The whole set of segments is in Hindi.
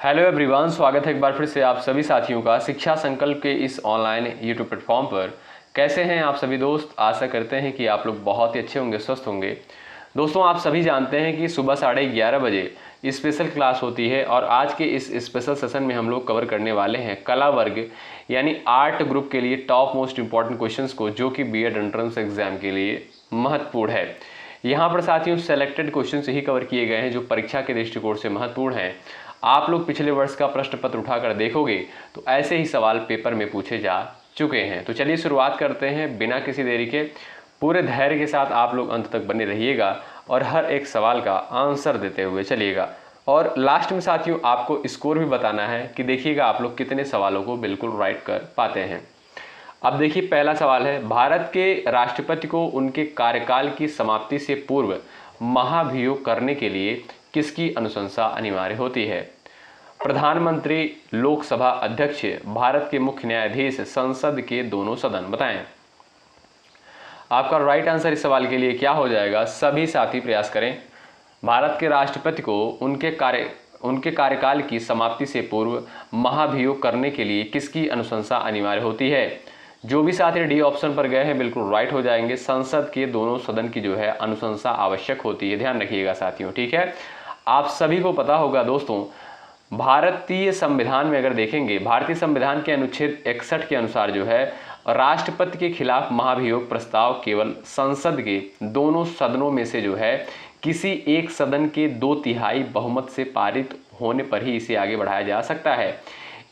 हेलो एवरीवन, स्वागत है एक बार फिर से आप सभी साथियों का शिक्षा संकल्प के इस ऑनलाइन यूट्यूब प्लेटफॉर्म पर। कैसे हैं आप सभी दोस्त? आशा करते हैं कि आप लोग बहुत ही अच्छे होंगे, स्वस्थ होंगे। दोस्तों, आप सभी जानते हैं कि सुबह 11:30 बजे स्पेशल क्लास होती है और आज के इस स्पेशल सेशन में हम लोग कवर करने वाले हैं कला वर्ग यानी आर्ट ग्रुप के लिए टॉप मोस्ट इंपॉर्टेंट क्वेश्चंस को, जो कि बीएड एंट्रेंस एग्जाम के लिए महत्वपूर्ण है। यहाँ पर साथियों सेलेक्टेड क्वेश्चन ही कवर किए गए हैं जो परीक्षा के दृष्टिकोण से महत्वपूर्ण हैं। आप लोग पिछले वर्ष का प्रश्न पत्र उठाकर देखोगे तो ऐसे ही सवाल पेपर में पूछे जा चुके हैं। तो चलिए शुरुआत करते हैं बिना किसी देरी के। पूरे धैर्य के साथ आप लोग अंत तक बने रहिएगा और हर एक सवाल का आंसर देते हुए चलिएगा। और लास्ट में साथियों आपको स्कोर भी बताना है कि देखिएगा आप लोग कितने सवालों को बिल्कुल राइट कर पाते हैं। अब देखिए, पहला सवाल है, भारत के राष्ट्रपति को उनके कार्यकाल की समाप्ति से पूर्व महाभियोग करने के लिए किसकी अनुशंसा अनिवार्य होती है? प्रधानमंत्री, लोकसभा अध्यक्ष, भारत के मुख्य न्यायाधीश, संसद के दोनों सदन। बताएं आपका राइट आंसर इस सवाल के लिए क्या हो जाएगा? सभी साथी प्रयास करें। भारत के राष्ट्रपति को उनके कार्यकाल की समाप्ति से पूर्व महाभियोग करने के लिए किसकी अनुशंसा अनिवार्य होती है? जो भी साथी डी ऑप्शन पर गए हैं बिल्कुल राइट हो जाएंगे। संसद के दोनों सदन की जो है अनुशंसा आवश्यक होती है, ध्यान रखिएगा साथियों, ठीक है। आप सभी को पता होगा दोस्तों, भारतीय संविधान में अगर देखेंगे, भारतीय संविधान के अनुच्छेद 61 के अनुसार जो है राष्ट्रपति के खिलाफ महाभियोग प्रस्ताव केवल संसद के दोनों सदनों में से जो है किसी एक सदन के 2/3 बहुमत से पारित होने पर ही इसे आगे बढ़ाया जा सकता है।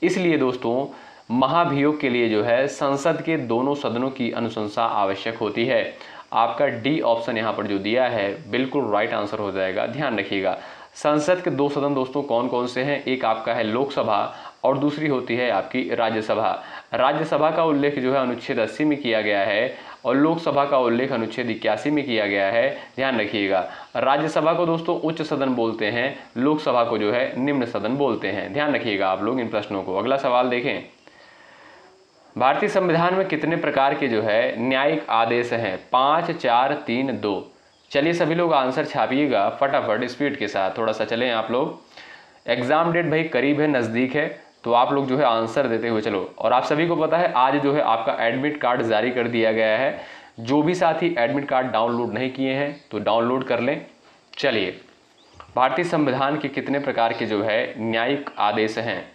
इसलिए दोस्तों महाभियोग के लिए जो है संसद के दोनों सदनों की अनुशंसा आवश्यक होती है। आपका डी ऑप्शन यहाँ पर जो दिया है बिल्कुल राइट आंसर हो जाएगा, ध्यान रखिएगा। संसद के दो सदन दोस्तों कौन कौन से हैं? एक आपका है लोकसभा और दूसरी होती है आपकी राज्यसभा। राज्यसभा का उल्लेख जो है अनुच्छेद 80 में किया गया है और लोकसभा का उल्लेख अनुच्छेद 81 में किया गया है, ध्यान रखिएगा। राज्यसभा को दोस्तों उच्च सदन बोलते हैं, लोकसभा को जो है निम्न सदन बोलते हैं, ध्यान रखिएगा आप लोग इन प्रश्नों को। अगला सवाल देखें, भारतीय संविधान में कितने प्रकार के जो है न्यायिक आदेश हैं? 5, 4, 3, 2। चलिए सभी लोग आंसर छापिएगा फटाफट स्पीड के साथ, थोड़ा सा चलें आप लोग। एग्जाम डेट भाई करीब है, नज़दीक है, तो आप लोग जो है आंसर देते हुए चलो। और आप सभी को पता है आज जो है आपका एडमिट कार्ड जारी कर दिया गया है। जो भी साथी एडमिट कार्ड डाउनलोड नहीं किए हैं तो डाउनलोड कर लें। चलिए, भारतीय संविधान के कितने प्रकार के जो है न्यायिक आदेश हैं?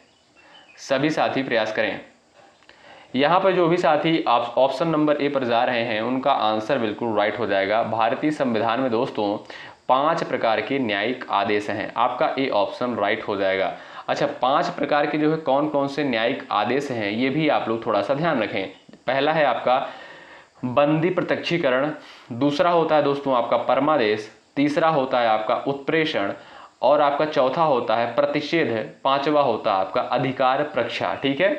सभी साथी प्रयास करें। यहाँ पर जो भी साथी आप ऑप्शन नंबर ए पर जा रहे हैं उनका आंसर बिल्कुल राइट हो जाएगा। भारतीय संविधान में दोस्तों 5 प्रकार के न्यायिक आदेश हैं, आपका ए ऑप्शन राइट हो जाएगा। अच्छा, 5 प्रकार के जो है कौन कौन से न्यायिक आदेश हैं ये भी आप लोग थोड़ा सा ध्यान रखें। पहला है आपका बंदी प्रत्यक्षीकरण, दूसरा होता है दोस्तों आपका परमादेश, तीसरा होता है आपका उत्प्रेषण और आपका चौथा होता है प्रतिषेध, पांचवा होता है आपका अधिकार प्रक्षा, ठीक है।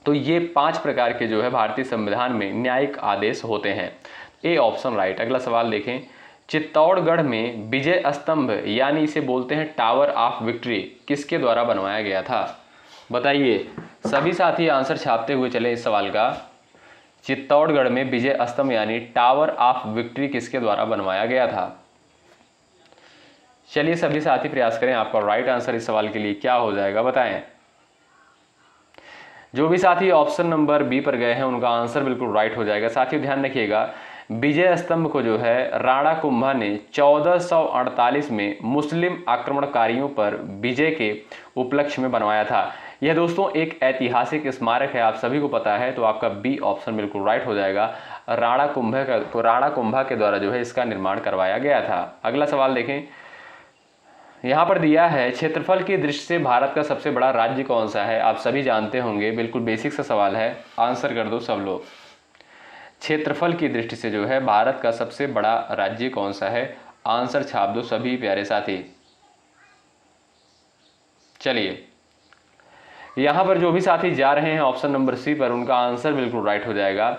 तो ये 5 प्रकार के जो है भारतीय संविधान में न्यायिक आदेश होते हैं, ए ऑप्शन राइट। अगला सवाल देखें, चित्तौड़गढ़ में विजय स्तंभ यानी इसे बोलते हैं टावर ऑफ विक्ट्री किसके द्वारा बनवाया गया था? बताइए, सभी साथी आंसर छापते हुए चले इस सवाल का। चित्तौड़गढ़ में विजय स्तंभ यानी टावर ऑफ विक्ट्री किसके द्वारा बनवाया गया था? चलिए सभी साथी प्रयास करें, आपका राइट आंसर इस सवाल के लिए क्या हो जाएगा बताएं। जो भी साथी ऑप्शन नंबर बी पर गए हैं उनका आंसर बिल्कुल राइट हो जाएगा। साथियों ध्यान रखिएगा, विजय स्तंभ को जो है राणा कुंभा ने 1448 में मुस्लिम आक्रमणकारियों पर विजय के उपलक्ष्य में बनवाया था। यह दोस्तों एक ऐतिहासिक स्मारक है, आप सभी को पता है, तो आपका बी ऑप्शन बिल्कुल राइट हो जाएगा। राणा कुंभा के द्वारा जो है इसका निर्माण करवाया गया था। अगला सवाल देखें, यहाँ पर दिया है क्षेत्रफल की दृष्टि से भारत का सबसे बड़ा राज्य कौन सा है? आप सभी जानते होंगे, बिल्कुल बेसिक सा सवाल है, आंसर कर दो सब लोग। क्षेत्रफल की दृष्टि से जो है भारत का सबसे बड़ा राज्य कौन सा है? आंसर छाप दो सभी प्यारे साथी। चलिए, यहाँ पर जो भी साथी जा रहे हैं ऑप्शन नंबर सी पर उनका आंसर बिल्कुल राइट हो जाएगा।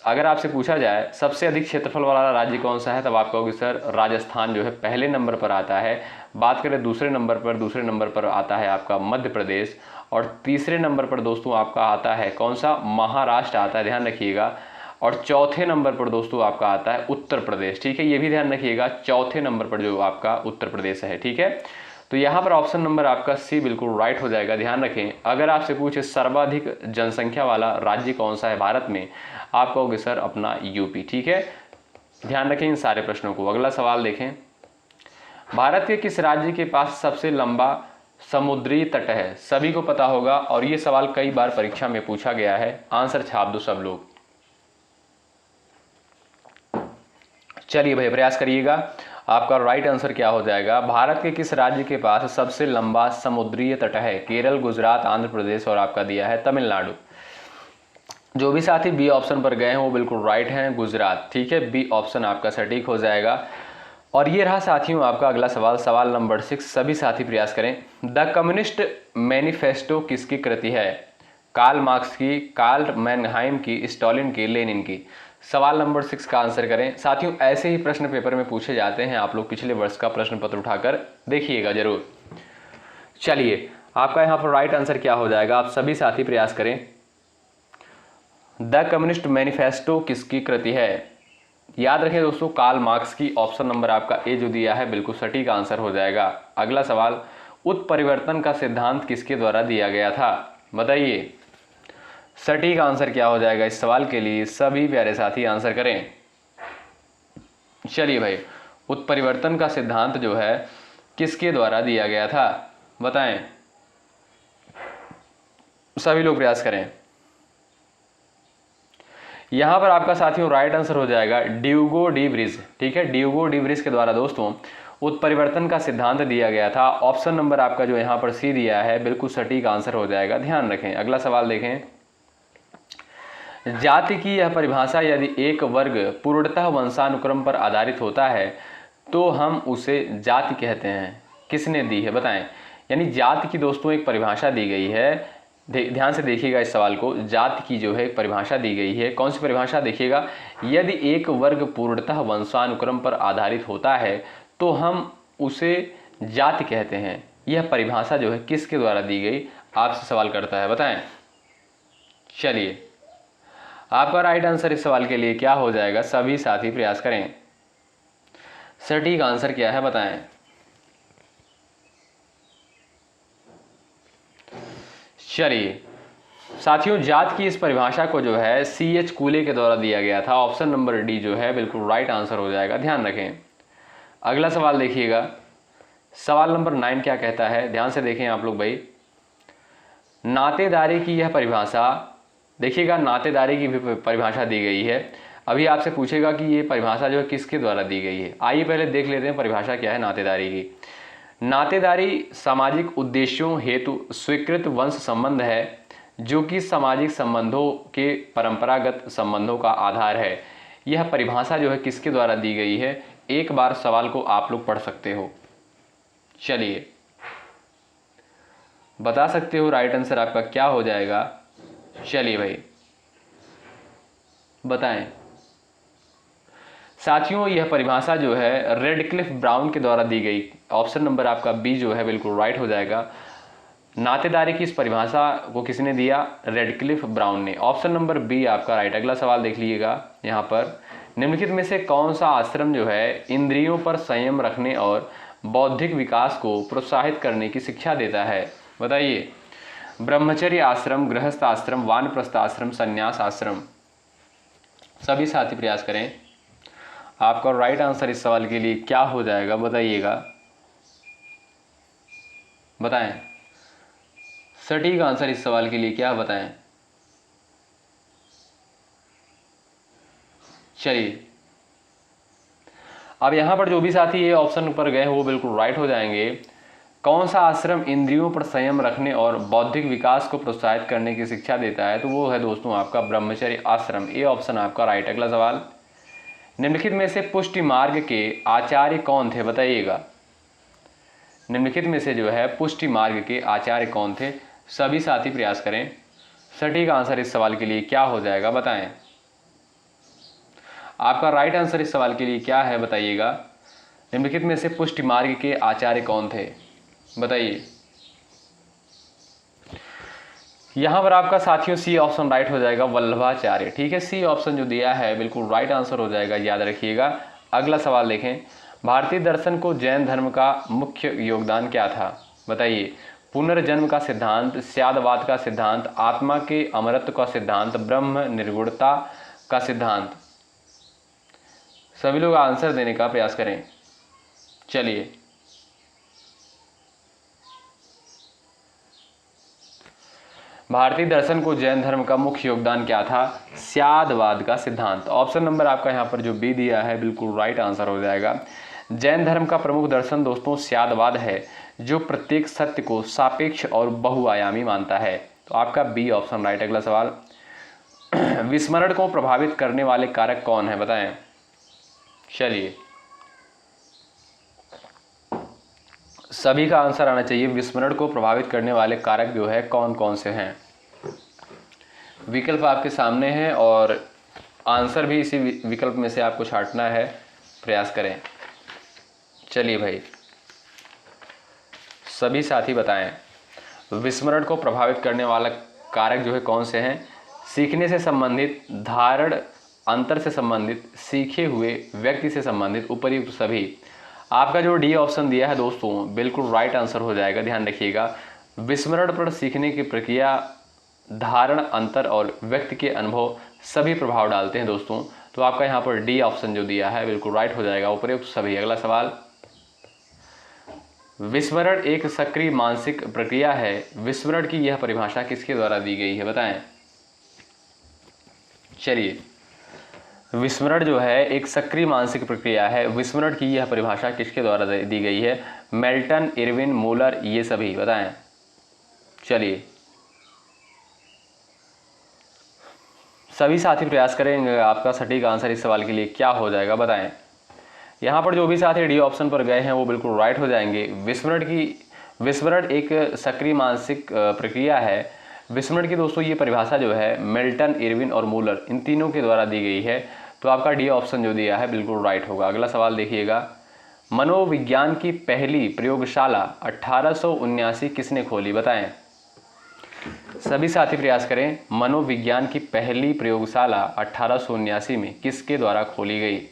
अगर आपसे पूछा जाए सबसे अधिक क्षेत्रफल वाला राज्य कौन सा है, तब आप कहोगे सर राजस्थान जो है पहले नंबर पर आता है। बात करें दूसरे नंबर पर आता है आपका मध्य प्रदेश और तीसरे नंबर पर दोस्तों आपका आता है कौन सा? महाराष्ट्र आता है, ध्यान रखिएगा। और चौथे नंबर पर दोस्तों आपका आता है उत्तर प्रदेश, ठीक है, ये भी ध्यान रखिएगा, चौथे नंबर पर जो आपका उत्तर प्रदेश है, ठीक है। तो यहाँ पर ऑप्शन नंबर आपका सी बिल्कुल राइट हो जाएगा। ध्यान रखें, अगर आपसे पूछे सर्वाधिक जनसंख्या वाला राज्य कौन सा है भारत में, आप कहोगे सर अपना यूपी। ठीक है, ध्यान रखें इन सारे प्रश्नों को। अगला सवाल देखें, भारत के किस राज्य के पास सबसे लंबा समुद्री तट है? सभी को पता होगा और ये सवाल कई बार परीक्षा में पूछा गया है। आंसर छाप दो सब लोग। चलिए भाई प्रयास करिएगा, आपका राइट आंसर क्या हो जाएगा? भारत के किस राज्य के पास सबसे लंबा समुद्री तट है? केरल, गुजरात, आंध्र प्रदेश और आपका दिया है तमिलनाडु। जो भी साथी बी ऑप्शन पर गए हैं वो बिल्कुल राइट हैं, गुजरात। ठीक है, बी ऑप्शन आपका सटीक हो जाएगा। और ये रहा साथियों आपका अगला सवाल, सवाल नंबर 6। सभी साथी प्रयास करें। द कम्युनिस्ट मैनिफेस्टो किसकी कृति है? कार्ल मार्क्स की, कार्ल मैनहाइम की, स्टालिन की, लेनिन की। सवाल नंबर 6 का आंसर करें। साथियों ऐसे ही प्रश्न पेपर में पूछे जाते हैं, आप लोग पिछले वर्ष का प्रश्न पत्र उठाकर देखिएगा जरूर। चलिए आपका यहाँ पर राइट आंसर क्या हो जाएगा? आप सभी साथी प्रयास करें। द कम्युनिस्ट मैनिफेस्टो किसकी कृति है? याद रखें दोस्तों, कार्ल मार्क्स की। ऑप्शन नंबर आपका ए जो दिया है बिल्कुल सटीक आंसर हो जाएगा। अगला सवाल, उत्परिवर्तन का सिद्धांत किसके द्वारा दिया गया था? बताइए सटीक आंसर क्या हो जाएगा इस सवाल के लिए? सभी प्यारे साथी आंसर करें। चलिए भाई, उत्परिवर्तन का सिद्धांत जो है किसके द्वारा दिया गया था? बताएं, सभी लोग प्रयास करें। यहां पर आपका साथियों राइट आंसर हो जाएगा ड्यूगो डी व्रिज। ठीक है, ड्यूगो डी व्रिज के द्वारा दोस्तों उत्परिवर्तन का सिद्धांत दिया गया था। ऑप्शन नंबर आपका जो यहां पर सी दिया है बिल्कुल सटीक आंसर हो जाएगा। ध्यान रखें। अगला सवाल देखें, जाति की यह परिभाषा यदि एक वर्ग पूर्णतः वंशानुक्रम पर आधारित होता है तो हम उसे जाति कहते हैं। किसने दी है बताएं? यानी जाति की दोस्तों एक परिभाषा दी गई है। ध्यान से देखिएगा इस सवाल को। जाति की जो है एक परिभाषा दी गई है। कौन सी परिभाषा? देखिएगा, यदि एक वर्ग पूर्णतः वंशानुक्रम पर आधारित होता है तो हम उसे जाति कहते हैं। यह परिभाषा जो है किसके द्वारा दी गई? आपसे सवाल करता है, बताएं। चलिए आपका राइट आंसर इस सवाल के लिए क्या हो जाएगा? सभी साथी प्रयास करें। सटीक आंसर क्या है बताएं। चलिए साथियों, जात की इस परिभाषा को जो है C.H. कूले के द्वारा दिया गया था। ऑप्शन नंबर डी जो है बिल्कुल राइट आंसर हो जाएगा। ध्यान रखें। अगला सवाल देखिएगा, सवाल नंबर 9 क्या कहता है? ध्यान से देखें आप लोग भाई। नातेदारी की यह परिभाषा, देखिएगा नातेदारी की भी परिभाषा दी गई है। अभी आपसे पूछेगा कि ये परिभाषा जो है किसके द्वारा दी गई है। आइए पहले देख लेते हैं परिभाषा क्या है नातेदारी की। नातेदारी सामाजिक उद्देश्यों हेतु स्वीकृत वंश संबंध है जो कि सामाजिक संबंधों के परंपरागत संबंधों का आधार है। यह परिभाषा जो है किसके द्वारा दी गई है? एक बार सवाल को आप लोग पढ़ सकते हो। चलिए बता सकते हो राइट आंसर आपका क्या हो जाएगा? चलिए भाई बताएं। साथियों यह परिभाषा जो है रेडक्लिफ ब्राउन के द्वारा दी गई। ऑप्शन नंबर आपका बी जो है बिल्कुल राइट हो जाएगा। नातेदारी की इस परिभाषा को किसने दिया? रेडक्लिफ ब्राउन ने। ऑप्शन नंबर बी आपका राइट। अगला सवाल देख लीजिएगा यहाँ पर, निम्नलिखित में से कौन सा आश्रम जो है इंद्रियों पर संयम रखने और बौद्धिक विकास को प्रोत्साहित करने की शिक्षा देता है? बताइए। ब्रह्मचर्य आश्रम, गृहस्थ आश्रम, वानप्रस्थ आश्रम, संन्यास आश्रम। सभी साथी प्रयास करें। आपका राइट आंसर इस सवाल के लिए क्या हो जाएगा? बताइएगा, बताएं। सटीक आंसर इस सवाल के लिए क्या बताएं? चलिए अब यहां पर जो भी साथी ये ऑप्शन पर गए वो बिल्कुल राइट हो जाएंगे। कौन सा आश्रम इंद्रियों पर संयम रखने और बौद्धिक विकास को प्रोत्साहित करने की शिक्षा देता है? तो वो है दोस्तों आपका ब्रह्मचर्य आश्रम। ये ऑप्शन आपका राइट। अगला सवाल, निम्नलिखित में से पुष्टि मार्ग के आचार्य कौन थे? बताइएगा। निम्नलिखित में से जो है पुष्टि मार्ग के आचार्य कौन थे? सभी साथी प्रयास करें। सटीक आंसर इस सवाल के लिए क्या हो जाएगा? बताएं। आपका राइट आंसर इस सवाल के लिए क्या है? बताइएगा। निम्नलिखित में से पुष्टि मार्ग के आचार्य कौन थे? बताइए। यहां पर आपका साथियों सी ऑप्शन राइट हो जाएगा, वल्लभाचार्य। ठीक है, सी ऑप्शन जो दिया है बिल्कुल राइट आंसर हो जाएगा, याद रखिएगा। अगला सवाल देखें, भारतीय दर्शन को जैन धर्म का मुख्य योगदान क्या था? बताइए। पुनर्जन्म का सिद्धांत, स्यादवाद का सिद्धांत, आत्मा के अमरत्व का सिद्धांत, ब्रह्म निर्गुणता का सिद्धांत। सभी लोग आंसर देने का प्रयास करें। चलिए, भारतीय दर्शन को जैन धर्म का मुख्य योगदान क्या था? स्यादवाद का सिद्धांत। ऑप्शन नंबर आपका यहाँ पर जो बी दिया है बिल्कुल राइट आंसर हो जाएगा। जैन धर्म का प्रमुख दर्शन दोस्तों स्यादवाद है, जो प्रत्येक सत्य को सापेक्ष और बहुआयामी मानता है। तो आपका बी ऑप्शन राइट। अगला सवाल, विस्मरण को प्रभावित करने वाले कारक कौन है? बताएं। चलिए, सभी का आंसर आना चाहिए। विस्मरण को प्रभावित करने वाले कारक जो है कौन कौन से हैं? विकल्प आपके सामने हैं और आंसर भी इसी विकल्प में से आपको छांटना है, प्रयास करें। चलिए भाई, सभी साथी बताएं, विस्मरण को प्रभावित करने वाला कारक जो है कौन से हैं? सीखने से संबंधित, धारण अंतर से संबंधित, सीखे हुए व्यक्ति से संबंधित, उपयुक्त सभी। आपका जो डी ऑप्शन दिया है दोस्तों बिल्कुल राइट आंसर हो जाएगा। ध्यान रखिएगा, विस्मरण पर सीखने की प्रक्रिया, धारण अंतर और व्यक्ति के अनुभव सभी प्रभाव डालते हैं दोस्तों। तो आपका यहाँ पर डी ऑप्शन जो दिया है बिल्कुल राइट हो जाएगा, उपयुक्त सभी। अगला सवाल, विस्मरण एक सक्रिय मानसिक प्रक्रिया है। विस्मरण की यह परिभाषा किसके द्वारा दी गई है? बताएं। चलिए, विस्मरण जो है एक सक्रिय मानसिक प्रक्रिया है। विस्मरण की यह परिभाषा किसके द्वारा दी गई है? मेल्टन, इरविन, मूलर, ये सभी। बताएं। चलिए, सभी साथी प्रयास करेंगे। आपका सटीक आंसर इस सवाल के लिए क्या हो जाएगा? बताएं। यहाँ पर जो भी साथी डी ऑप्शन पर गए हैं वो बिल्कुल राइट हो जाएंगे। विस्मरण एक सक्रिय मानसिक प्रक्रिया है। विस्मरण की दोस्तों ये परिभाषा जो है मेल्टन, इरविन और मूलर इन तीनों के द्वारा दी गई है। तो आपका डी ऑप्शन जो दिया है बिल्कुल राइट होगा। अगला सवाल देखिएगा, मनोविज्ञान की पहली प्रयोगशाला 1879 किसने खोली? बताएं। सभी साथी प्रयास करें। मनोविज्ञान की पहली प्रयोगशाला 1879 में किसके द्वारा खोली गई?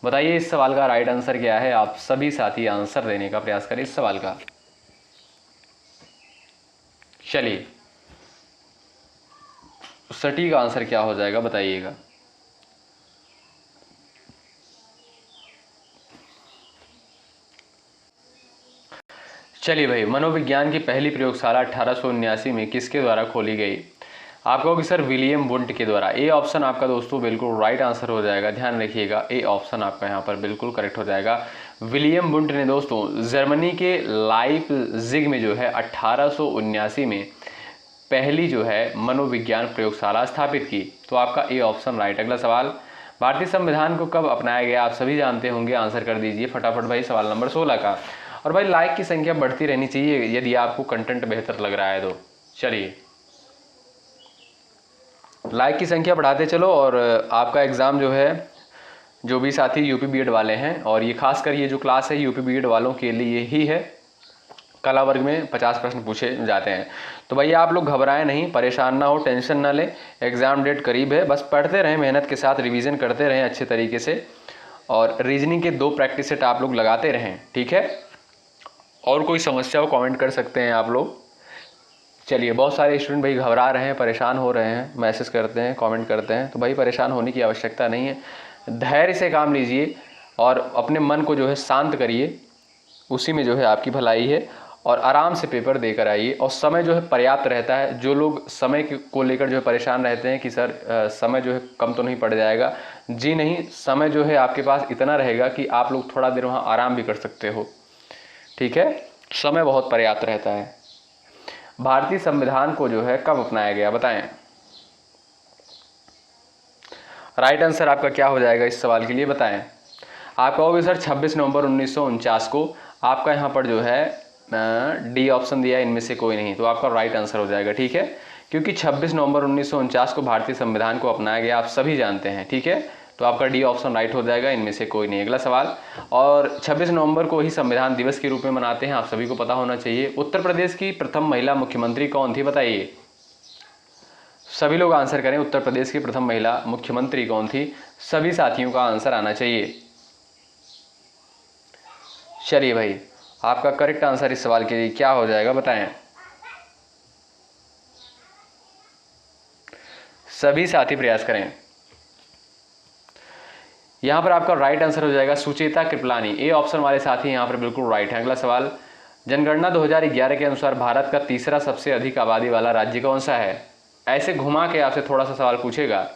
बताइए इस सवाल का राइट आंसर क्या है? आप सभी साथी आंसर देने का प्रयास करें इस सवाल का। चलिए, सटीक आंसर क्या हो जाएगा बताइएगा। चलिए भाई, मनोविज्ञान की पहली प्रयोगशाला 1879 में किसके द्वारा खोली गई? आप कहोगे सर विलियम वुंट के द्वारा। ए ऑप्शन आपका दोस्तों बिल्कुल राइट आंसर हो जाएगा। ध्यान रखिएगा, ए ऑप्शन आपका यहाँ पर बिल्कुल करेक्ट हो जाएगा। विलियम वुंट ने दोस्तों जर्मनी के लाइप्जिग में जो है 1879 में पहली जो है मनोविज्ञान प्रयोगशाला स्थापित की। तो आपका ए ऑप्शन राइट। अगला सवाल, भारतीय संविधान को कब अपनाया गया? आप सभी जानते होंगे, आंसर कर दीजिए फटाफट भाई सवाल नंबर 16 का। और भाई लाइक की संख्या बढ़ती रहनी चाहिए यदि आपको कंटेंट बेहतर लग रहा है तो। चलिए, लाइक की संख्या बढ़ाते चलो। और आपका एग्ज़ाम जो है, जो भी साथी यूपी बीएड वाले हैं, और ये खासकर ये जो क्लास है यूपी बीएड वालों के लिए ही है, कला वर्ग में 50 प्रश्न पूछे जाते हैं। तो भैया आप लोग घबराएं नहीं, परेशान ना हो, टेंशन ना लें। एग्ज़ाम डेट करीब है, बस पढ़ते रहें, मेहनत के साथ रिवीजन करते रहें अच्छे तरीके से, और रीजनिंग के 2 प्रैक्टिस सेट आप लोग लगाते रहें, ठीक है। और कोई समस्या हो कमेंट कर सकते हैं आप लोग। चलिए, बहुत सारे स्टूडेंट भाई घबरा रहे हैं, परेशान हो रहे हैं, मैसेज करते हैं, कमेंट करते हैं। तो भाई परेशान होने की आवश्यकता नहीं है, धैर्य से काम लीजिए और अपने मन को जो है शांत करिए, उसी में जो है आपकी भलाई है। और आराम से पेपर देकर आइए, और समय जो है पर्याप्त रहता है। जो लोग समय को लेकर जो है परेशान रहते हैं कि सर समय जो है कम तो नहीं पड़ जाएगा, जी नहीं, समय जो है आपके पास इतना रहेगा कि आप लोग थोड़ा देर वहाँ आराम भी कर सकते हो, ठीक है। समय बहुत पर्याप्त रहता है। भारतीय संविधान को जो है कब अपनाया गया? बताएं। राइट आंसर आपका क्या हो जाएगा इस सवाल के लिए? बताएं। आप कहोगे सर 26 नवंबर 1949 को। आपका यहाँ पर जो है डी ऑप्शन दिया, इनमें से कोई नहीं। तो आपका राइट आंसर हो जाएगा, ठीक है, क्योंकि 26 नवंबर 1949 को भारतीय संविधान को अपनाया गया, आप सभी जानते हैं, ठीक है। तो आपका डी ऑप्शन राइट हो जाएगा, इनमें से कोई नहीं। अगला सवाल, और 26 नवंबर को ही संविधान दिवस के रूप में मनाते हैं, आप सभी को पता होना चाहिए। उत्तर प्रदेश की प्रथम महिला मुख्यमंत्री कौन थी? बताइए, सभी लोग आंसर करें। उत्तर प्रदेश की प्रथम महिला मुख्यमंत्री कौन थी? सभी साथियों का आंसर आना चाहिए। चलिए भाई, आपका करेक्ट आंसर इस सवाल के लिए क्या हो जाएगा बताएं। सभी साथी प्रयास करें। यहां पर आपका राइट आंसर हो जाएगा सुचेता कृपलानी। ए ऑप्शन वाले साथी यहां पर बिल्कुल राइट है। अगला सवाल, जनगणना 2011 के अनुसार भारत का तीसरा सबसे अधिक आबादी वाला राज्य कौन सा है। ऐसे घुमा के आपसे थोड़ा सा सवाल पूछेगा,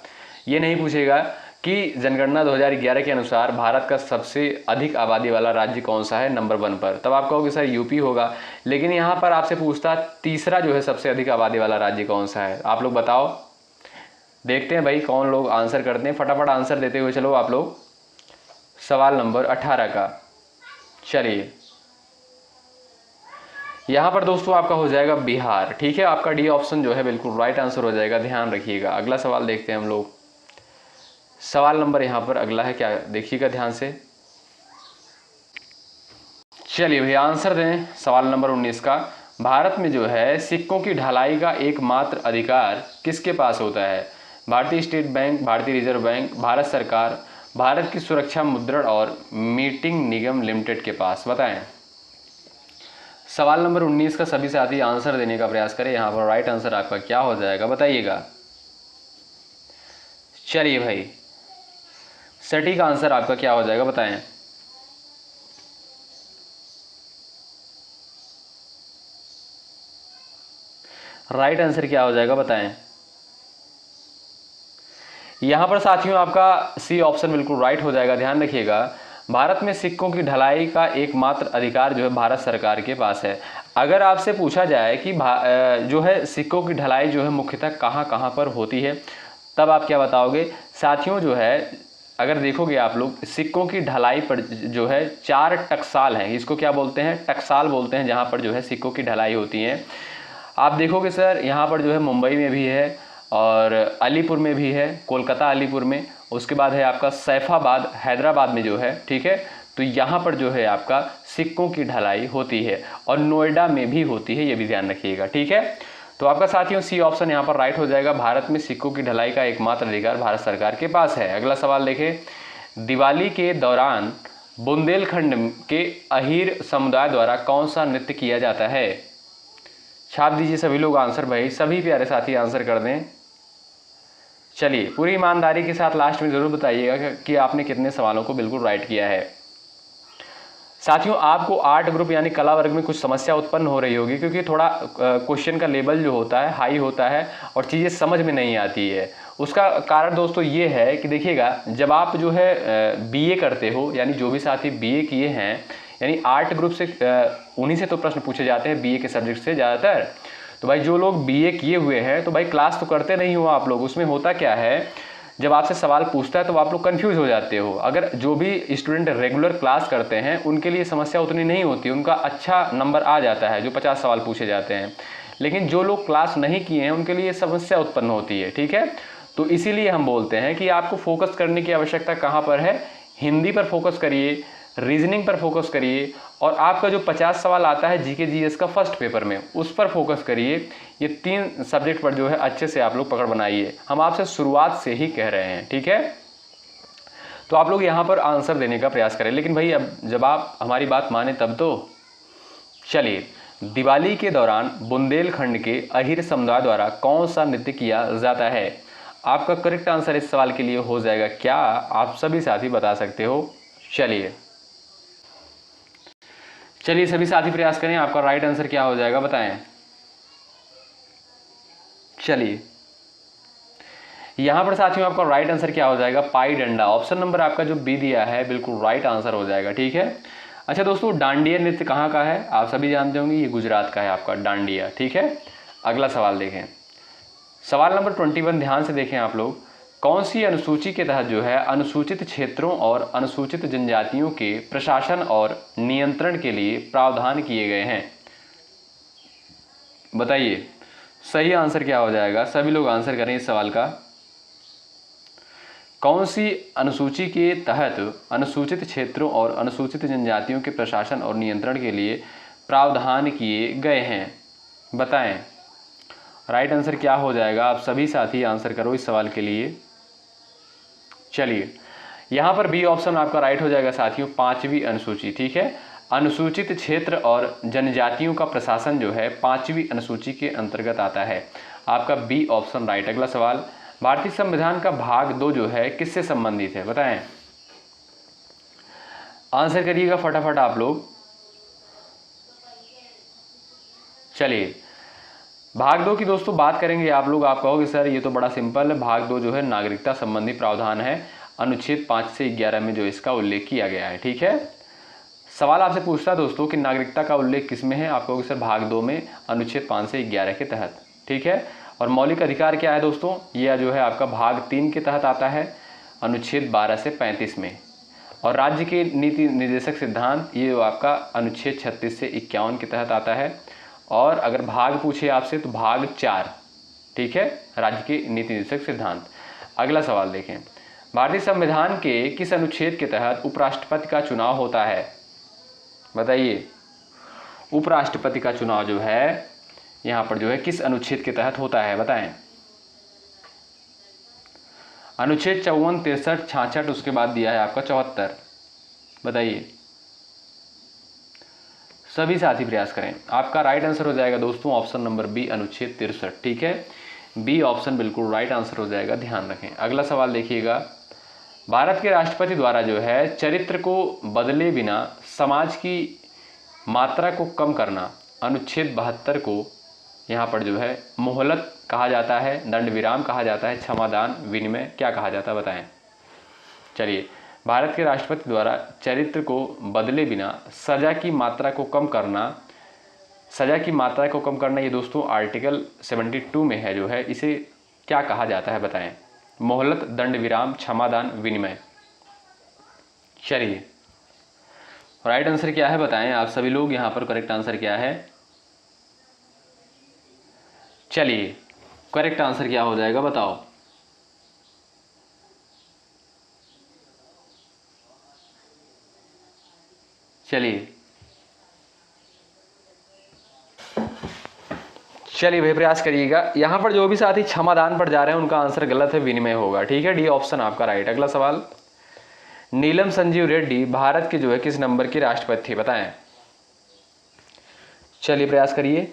ये नहीं पूछेगा कि जनगणना 2011 के अनुसार भारत का सबसे अधिक आबादी वाला राज्य कौन सा है नंबर 1 पर, तब आप कहोगे सर यूपी होगा। लेकिन यहाँ पर आपसे पूछता तीसरा जो है सबसे अधिक आबादी वाला राज्य कौन सा है। आप लोग बताओ, देखते हैं भाई कौन लोग आंसर करते हैं। फटाफट आंसर देते हुए चलो आप लोग सवाल नंबर 18 का। चलिए, यहाँ पर दोस्तों आपका हो जाएगा बिहार। ठीक है, आपका डी ऑप्शन जो है बिल्कुल राइट आंसर हो जाएगा, ध्यान रखिएगा। अगला सवाल देखते हैं हम लोग। सवाल नंबर यहाँ पर अगला है, क्या देखिएगा ध्यान से। चलिए भैया आंसर दें सवाल नंबर 19 का। भारत में जो है सिक्कों की ढलाई का एकमात्र अधिकार किसके पास होता है। भारतीय स्टेट बैंक, भारतीय रिजर्व बैंक, भारत सरकार, भारत की सुरक्षा मुद्रण और मीटिंग निगम लिमिटेड के पास। बताएं। सवाल नंबर 19 का सभी साथी आंसर देने का प्रयास करें। यहाँ पर राइट आंसर आपका क्या हो जाएगा बताइएगा। चलिए भाई, सटीक आंसर आपका क्या हो जाएगा बताएं। राइट आंसर क्या हो जाएगा बताएं। यहां पर साथियों आपका सी ऑप्शन बिल्कुल राइट हो जाएगा, ध्यान रखिएगा। भारत में सिक्कों की ढलाई का एकमात्र अधिकार जो है भारत सरकार के पास है। अगर आपसे पूछा जाए कि जो है सिक्कों की ढलाई जो है मुख्यतः कहाँ कहाँ पर होती है, तब आप क्या बताओगे साथियों। जो है अगर देखोगे आप लोग, सिक्कों की ढलाई पर जो है 4 टकसाल हैं, इसको क्या बोलते हैं, टकसाल बोलते हैं, जहाँ पर जो है सिक्कों की ढलाई होती है। आप देखोगे सर यहाँ पर जो है मुंबई में भी है और अलीपुर में भी है, कोलकाता अलीपुर में, उसके बाद है आपका सैफाबाद हैदराबाद में जो है। ठीक है, तो यहाँ पर जो है आपका सिक्कों की ढलाई होती है और नोएडा में भी होती है, ये भी ध्यान रखिएगा। ठीक है, तो आपका साथियों सी ऑप्शन यहाँ पर राइट हो जाएगा। भारत में सिक्कों की ढलाई का एकमात्र अधिकार भारत सरकार के पास है। अगला सवाल देखें। दिवाली के दौरान बुंदेलखंड के अहीर समुदाय द्वारा कौन सा नृत्य किया जाता है। छाप दीजिए सभी लोग आंसर भाई, सभी प्यारे साथी आंसर कर दें। चलिए, पूरी ईमानदारी के साथ लास्ट में जरूर बताइएगा कि आपने कितने सवालों को बिल्कुल राइट किया है। साथियों आपको आर्ट ग्रुप यानी कला वर्ग में कुछ समस्या उत्पन्न हो रही होगी, क्योंकि थोड़ा क्वेश्चन का लेवल जो होता है हाई होता है और चीज़ें समझ में नहीं आती है। उसका कारण दोस्तों ये है कि देखिएगा, जब आप जो है बीए करते हो, यानी जो भी साथी बीए किए हैं, यानी आर्ट ग्रुप से उन्हीं से तो प्रश्न पूछे जाते हैं बीए के सब्जेक्ट से ज़्यादातर। तो भाई जो लोग बीए किए हुए हैं तो भाई क्लास तो करते नहीं हो आप लोग। उसमें होता क्या है, जब आपसे सवाल पूछता है तो आप लोग कंफ्यूज हो जाते हो। अगर जो भी स्टूडेंट रेगुलर क्लास करते हैं उनके लिए समस्या उतनी नहीं होती, उनका अच्छा नंबर आ जाता है जो 50 सवाल पूछे जाते हैं। लेकिन जो लोग क्लास नहीं किए हैं उनके लिए समस्या उत्पन्न होती है। ठीक है, तो इसीलिए हम बोलते हैं कि आपको फोकस करने की आवश्यकता कहाँ पर है, हिंदी पर फोकस करिए, रीजनिंग पर फोकस करिए, और आपका जो 50 सवाल आता है जीके जीएस का फर्स्ट पेपर में, उस पर फोकस करिए। ये 3 सब्जेक्ट पर जो है अच्छे से आप लोग पकड़ बनाइए। हम आपसे शुरुआत से ही कह रहे हैं। ठीक है, तो आप लोग यहाँ पर आंसर देने का प्रयास करें। लेकिन भाई अब जब आप हमारी बात माने तब तो। चलिए, दिवाली के दौरान बुंदेलखंड के अहीर समुदाय द्वारा कौन सा नृत्य किया जाता है। आपका करेक्ट आंसर इस सवाल के लिए हो जाएगा क्या, आप सभी साथी बता सकते हो। चलिए सभी साथी प्रयास करें, आपका राइट आंसर क्या हो जाएगा बताएं। चलिए, यहां पर साथियों आपका राइट आंसर क्या हो जाएगा, पाई डंडा। ऑप्शन नंबर आपका जो बी दिया है बिल्कुल राइट आंसर हो जाएगा। ठीक है, अच्छा दोस्तों, डांडिया नृत्य कहाँ का है, आप सभी जानते होंगे, ये गुजरात का है आपका डांडिया। ठीक है, अगला सवाल देखें, सवाल नंबर 21 ध्यान से देखें आप लोग। कौन सी अनुसूची के तहत जो है अनुसूचित क्षेत्रों और अनुसूचित जनजातियों के प्रशासन और नियंत्रण के लिए प्रावधान किए गए हैं। बताइए सही आंसर क्या हो जाएगा, सभी लोग आंसर करें इस सवाल का। कौन सी अनुसूची के तहत अनुसूचित क्षेत्रों और अनुसूचित जनजातियों के प्रशासन और नियंत्रण के लिए प्रावधान किए गए हैं, बताएं। राइट आंसर क्या हो जाएगा, आप सभी साथी आंसर करो इस सवाल के लिए। चलिए, यहाँ पर बी ऑप्शन आपका राइट हो जाएगा साथियों, 5वीं अनुसूची। ठीक है, अनुसूचित क्षेत्र और जनजातियों का प्रशासन जो है 5वीं अनुसूची के अंतर्गत आता है। आपका बी ऑप्शन राइट। अगला सवाल, भारतीय संविधान का भाग 2 जो है किससे संबंधित है, बताएं। आंसर करिएगा फटाफट आप लोग। चलिए भाग 2 की दोस्तों बात करेंगे आप लोग। आप कहोगे सर ये तो बड़ा सिंपल है, भाग 2 जो है नागरिकता संबंधी प्रावधान है, अनुच्छेद 5 से 11 में जो इसका उल्लेख किया गया है। ठीक है, सवाल आपसे पूछता है दोस्तों कि नागरिकता का उल्लेख किस में है, आप कहोगे सर भाग 2 में अनुच्छेद 5 से 11 के तहत। ठीक है, और मौलिक अधिकार क्या है दोस्तों, यह जो है आपका भाग 3 के तहत आता है, अनुच्छेद 12 से 35 में। और राज्य के नीति निर्देशक सिद्धांत ये आपका अनुच्छेद 36 से 51 के तहत आता है। और अगर भाग पूछे आपसे तो भाग 4, ठीक है, राज्य के नीति निर्देशक सिद्धांत। अगला सवाल देखें, भारतीय संविधान के किस अनुच्छेद के तहत उपराष्ट्रपति का चुनाव होता है, बताइए। उपराष्ट्रपति का चुनाव जो है यहाँ पर जो है किस अनुच्छेद के तहत होता है, बताएं। अनुच्छेद 54, 63, 66, उसके बाद दिया है आपका 74, बताइए। सभी साथी प्रयास करें। आपका राइट आंसर हो जाएगा दोस्तों ऑप्शन नंबर बी, अनुच्छेद 63। ठीक है, बी ऑप्शन बिल्कुल राइट आंसर हो जाएगा, ध्यान रखें। अगला सवाल देखिएगा, भारत के राष्ट्रपति द्वारा जो है चरित्र को बदले बिना समाज की मात्रा को कम करना, अनुच्छेद 72 को यहाँ पर जो है मोहलत कहा जाता है, दंड विराम कहा जाता है, क्षमादान, विनिमय क्या कहा जाता है, बताएं। चलिए, भारत के राष्ट्रपति द्वारा चरित्र को बदले बिना सजा की मात्रा को कम करना, सजा की मात्रा को कम करना ये दोस्तों आर्टिकल 72 में है जो है, इसे क्या कहा जाता है, बताएं। मोहलत, दंड विराम, क्षमादान, विनिमय। चलिए राइट आंसर क्या है बताएं आप सभी लोग, यहाँ पर करेक्ट आंसर क्या है। चलिए करेक्ट आंसर क्या हो जाएगा बताओ। चलिए भाई प्रयास करिएगा। यहाँ पर जो भी साथी क्षमादान पर जा रहे हैं उनका आंसर गलत है, विनिमय होगा। ठीक है, डी ऑप्शन आपका राइट। अगला सवाल, नीलम संजीव रेड्डी भारत के जो है किस नंबर के राष्ट्रपति थे, बताएं। चलिए प्रयास करिए।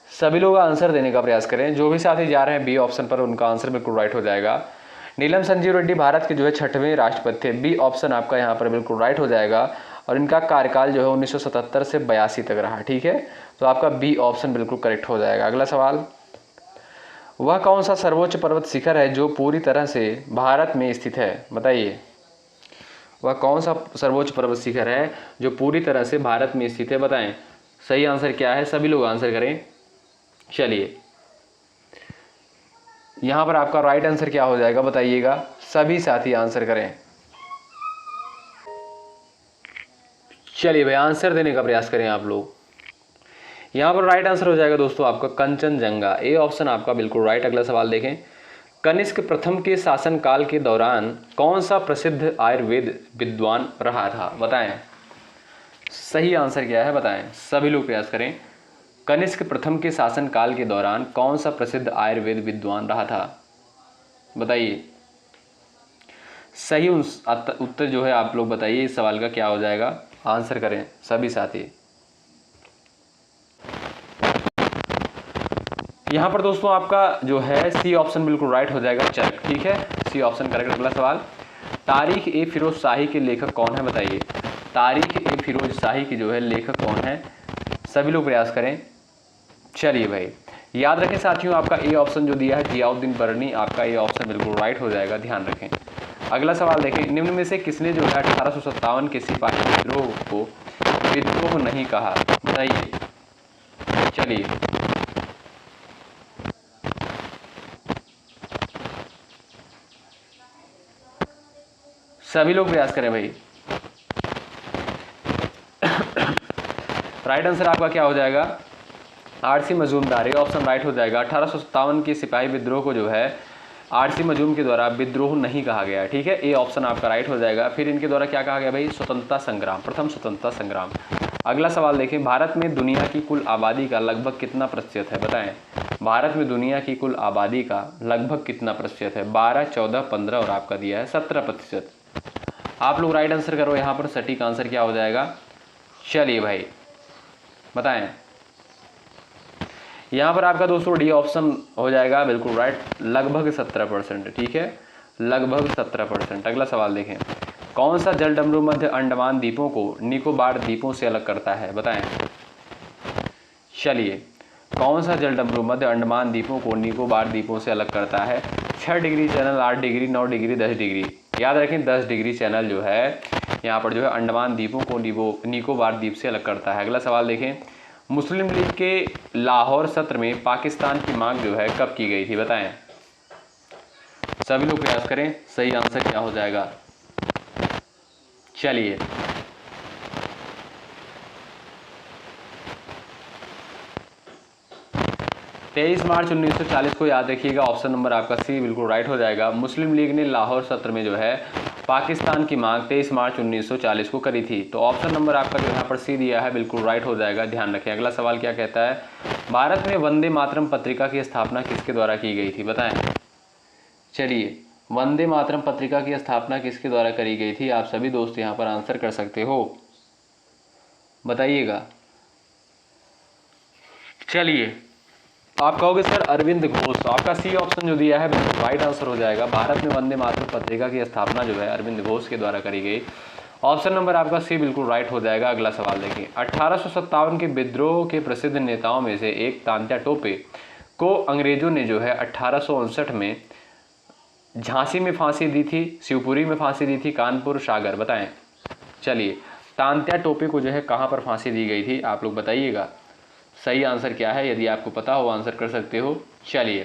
सभी लोग आंसर देने का प्रयास करें। जो भी साथी जा रहे हैं बी ऑप्शन पर उनका आंसर बिल्कुल राइट हो जाएगा। नीलम संजीव रेड्डी भारत के जो है 6वें राष्ट्रपति थे, बी ऑप्शन आपका यहाँ पर बिल्कुल राइट हो जाएगा। और इनका कार्यकाल जो है 1977 से 82 तक रहा। ठीक है, तो आपका बी ऑप्शन बिल्कुल करेक्ट हो जाएगा। अगला सवाल, वह कौन सा सर्वोच्च पर्वत शिखर है जो पूरी तरह से भारत में स्थित है, बताइए। वह कौन सा सर्वोच्च पर्वत शिखर है जो पूरी तरह से भारत में स्थित है, बताएं। सही आंसर क्या है, सभी लोग आंसर करें। चलिए यहां पर आपका राइट आंसर क्या हो जाएगा बताइएगा, सभी साथी आंसर करें। चलिए भाई आंसर देने का प्रयास करें आप लोग। यहां पर राइट आंसर हो जाएगा दोस्तों आपका कंचनजंगा, ए ऑप्शन आपका बिल्कुल राइट। अगला सवाल देखें, कनिष्क प्रथम के शासनकाल के दौरान कौन सा प्रसिद्ध आयुर्वेद विद्वान रहा था, बताएं। सही आंसर क्या है बताएं, सभी लोग प्रयास करें। कनिष्क प्रथम के शासनकाल के दौरान कौन सा प्रसिद्ध आयुर्वेद विद्वान रहा था, बताइए। सही उत्तर जो है आप लोग बताइए, इस सवाल का क्या हो जाएगा, आंसर करें सभी साथी। यहां पर दोस्तों आपका जो है सी ऑप्शन बिल्कुल राइट हो जाएगा, चरक। ठीक है, सी ऑप्शन करेक्ट। अगला सवाल, तारीख ए फिरोज शाही के लेखक कौन है, बताइए। तारीख ए फिरोज शाही के जो है लेखक कौन है, सभी लोग प्रयास करें। चलिए भाई याद रखें साथियों, आपका ए ऑप्शन जो दिया है जियाउद्दीन बरनी, आपका ए ऑप्शन बिल्कुल राइट हो जाएगा, ध्यान रखें। अगला सवाल देखें, निम्न में से किसने जो है 1857 के सिपाही विद्रोह को विद्रोह नहीं कहा, बताइए। चलिए सभी लोग प्रयास करें भाई। राइट आंसर आपका क्या हो जाएगा, आरसी मजूमदार, ये ऑप्शन राइट हो जाएगा। 1857 के सिपाही विद्रोह को जो है आरसी मजूम के द्वारा विद्रोह नहीं कहा गया। ठीक है, ए ऑप्शन आपका राइट हो जाएगा। फिर इनके द्वारा क्या कहा गया भाई, स्वतंत्रता संग्राम, प्रथम स्वतंत्रता संग्राम। अगला सवाल देखें, भारत में दुनिया की कुल आबादी का लगभग कितना प्रतिशत है, बताएं। भारत में दुनिया की कुल आबादी का लगभग कितना प्रतिशत है? 12, 14, 15 और आपका दिया है 17%। आप लोग राइट आंसर करो यहाँ पर, सटीक आंसर क्या हो जाएगा? चलिए भाई बताएं। यहाँ पर आपका दोस्तों डी ऑप्शन हो जाएगा बिल्कुल राइट, लगभग 17%। ठीक है, लगभग 17%। अगला सवाल देखें, कौन सा जल डमरू मध्य अंडमान द्वीपों को निकोबार द्वीपों से अलग करता है? बताएं। चलिए, कौन सा जल डमरू मध्य अंडमान द्वीपों को निकोबार द्वीपों से अलग करता है? 6 degree channel, 8 degree, 9 degree, 10 degree. याद रखें 10 डिग्री चैनल जो है यहाँ पर जो है अंडमान द्वीपों को निकोबार द्वीप से अलग करता है। अगला सवाल देखें, मुस्लिम लीग के लाहौर सत्र में पाकिस्तान की मांग जो है कब की गई थी? बताएं। सभी लोग प्रयास करें, सही आंसर क्या हो जाएगा? चलिए, तेईस मार्च 1940 को याद रखिएगा। ऑप्शन नंबर आपका सी बिल्कुल राइट हो जाएगा। मुस्लिम लीग ने लाहौर सत्र में जो है पाकिस्तान की मांग 23 मार्च 1940 को करी थी। तो ऑप्शन नंबर आपका जो यहाँ पर सी दिया है बिल्कुल राइट हो जाएगा, ध्यान रखें। अगला सवाल क्या कहता है, भारत में वंदे मातरम पत्रिका की स्थापना किसके द्वारा की गई थी? बताएं। चलिए, वंदे मातरम पत्रिका की स्थापना किसके द्वारा करी गई थी? आप सभी दोस्त यहाँ पर आंसर कर सकते हो, बताइएगा। चलिए, आप कहोगे सर अरविंद घोष, तो आपका सी ऑप्शन जो दिया है बिल्कुल राइट आंसर हो जाएगा। भारत में वंदे मातरम पत्रिका की स्थापना जो है अरविंद घोष के द्वारा करी गई। ऑप्शन नंबर आपका सी बिल्कुल राइट हो जाएगा। अगला सवाल देखिए, 1857 के विद्रोह के प्रसिद्ध नेताओं में से एक तात्या टोपे को अंग्रेजों ने जो है 1859 में झांसी में फांसी दी थी, शिवपुरी में फांसी दी थी, कानपुर, सागर? बताएं। चलिए, तात्या टोपे को जो है कहाँ पर फांसी दी गई थी? आप लोग बताइएगा, सही आंसर क्या है? यदि आपको पता हो आंसर कर सकते हो। चलिए,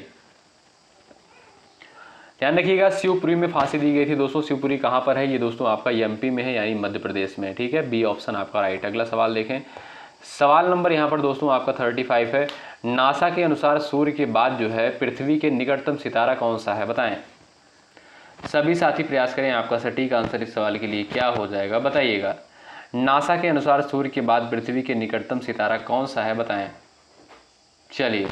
ध्यान रखिएगा, शिवपुरी में फांसी दी गई थी। दोस्तों शिवपुरी कहाँ पर है? ये दोस्तों आपका एमपी में है, यानी मध्य प्रदेश में। ठीक है, बी ऑप्शन आपका राइट। अगला सवाल देखें, सवाल नंबर यहाँ पर दोस्तों आपका 35 है। नासा के अनुसार सूर्य के बाद जो है पृथ्वी के निकटतम सितारा कौन सा है? बताएं। सभी साथी प्रयास करें, आपका सटीक आंसर इस सवाल के लिए क्या हो जाएगा? बताइएगा। नासा के अनुसार सूर्य के बाद पृथ्वी के निकटतम सितारा कौन सा है? बताएं। चलिए,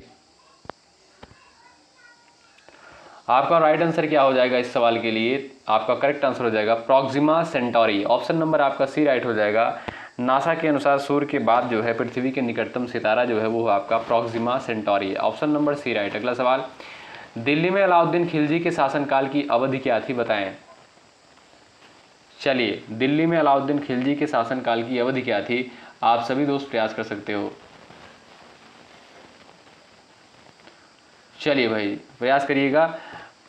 आपका राइट आंसर क्या हो जाएगा इस सवाल के लिए? आपका करेक्ट आंसर हो जाएगा प्रॉक्सिमा सेंटोरी। ऑप्शन नंबर आपका सी राइट हो जाएगा। नासा के अनुसार सूर्य के बाद जो है पृथ्वी के निकटतम सितारा जो है वो आपका प्रॉक्सिमा सेंटोरी है। Option number C right. अगला सवाल, दिल्ली में अलाउद्दीन खिलजी के शासनकाल की अवधि क्या थी? बताएं। चलिए, दिल्ली में अलाउद्दीन खिलजी के शासनकाल की अवधि क्या थी? आप सभी दोस्त प्रयास कर सकते हो। चलिए भाई, प्रयास करिएगा।